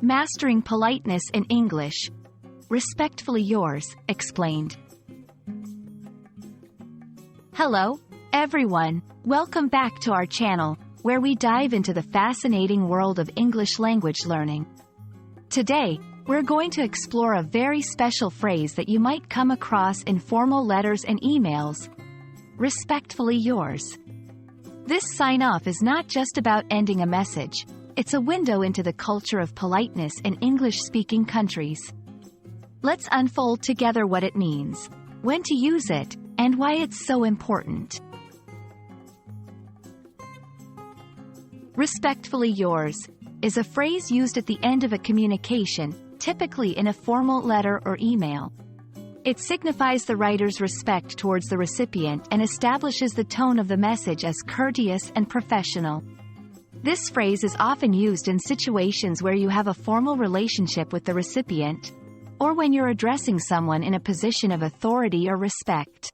Mastering politeness in English. Respectfully yours, explained. Hello, everyone. Welcome back to our channel, where we dive into the fascinating world of English language learning. Today, we're going to explore a very special phrase that you might come across in formal letters and emails. Respectfully yours. This sign-off is not just about ending a message. It's a window into the culture of politeness in English-speaking countries. Let's unfold together what it means, when to use it, and why it's so important. Respectfully yours is a phrase used at the end of a communication, typically in a formal letter or email. It signifies the writer's respect towards the recipient and establishes the tone of the message as courteous and professional. This phrase is often used in situations where you have a formal relationship with the recipient, or when you're addressing someone in a position of authority or respect.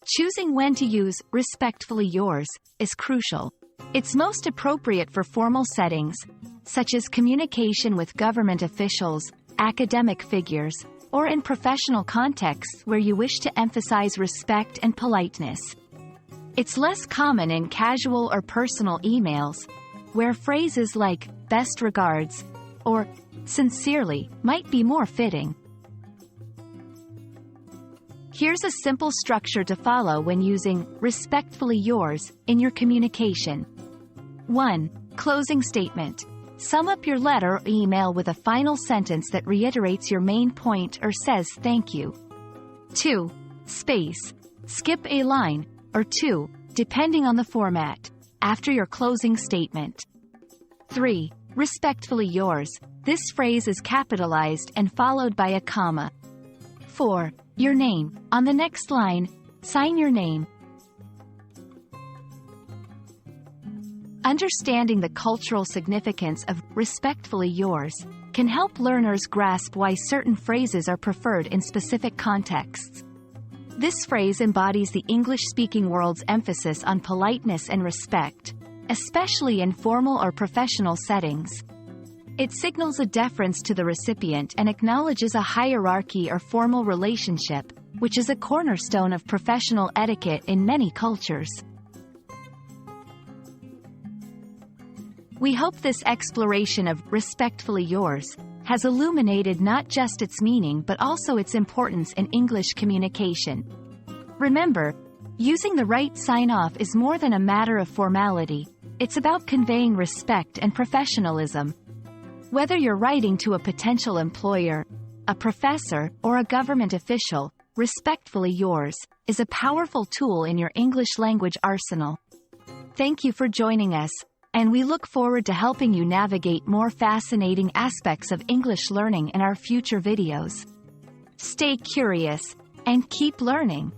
Choosing when to use respectfully yours is crucial. It's most appropriate for formal settings, such as communication with government officials, academic figures, or in professional contexts where you wish to emphasize respect and politeness. It's less common in casual or personal emails, where phrases like best regards or sincerely might be more fitting. Here's a simple structure to follow when using respectfully yours in your communication. 1. Closing statement. Sum up your letter or email with a final sentence that reiterates your main point or says thank you. 2. Space. Skip a line, or two, depending on the format, after your closing statement. 3. Respectfully yours. This phrase is capitalized and followed by a comma. 4. Your name. On the next line, sign your name. Understanding the cultural significance of respectfully yours can help learners grasp why certain phrases are preferred in specific contexts. This phrase embodies the English-speaking world's emphasis on politeness and respect, especially in formal or professional settings. It signals a deference to the recipient and acknowledges a hierarchy or formal relationship, which is a cornerstone of professional etiquette in many cultures. We hope this exploration of respectfully yours has illuminated not just its meaning but also its importance in English communication. Remember, using the right sign-off is more than a matter of formality. It's about conveying respect and professionalism. Whether you're writing to a potential employer, a professor, or a government official, respectfully yours is a powerful tool in your English language arsenal. Thank you for joining us, and we look forward to helping you navigate more fascinating aspects of English learning in our future videos. Stay curious and keep learning.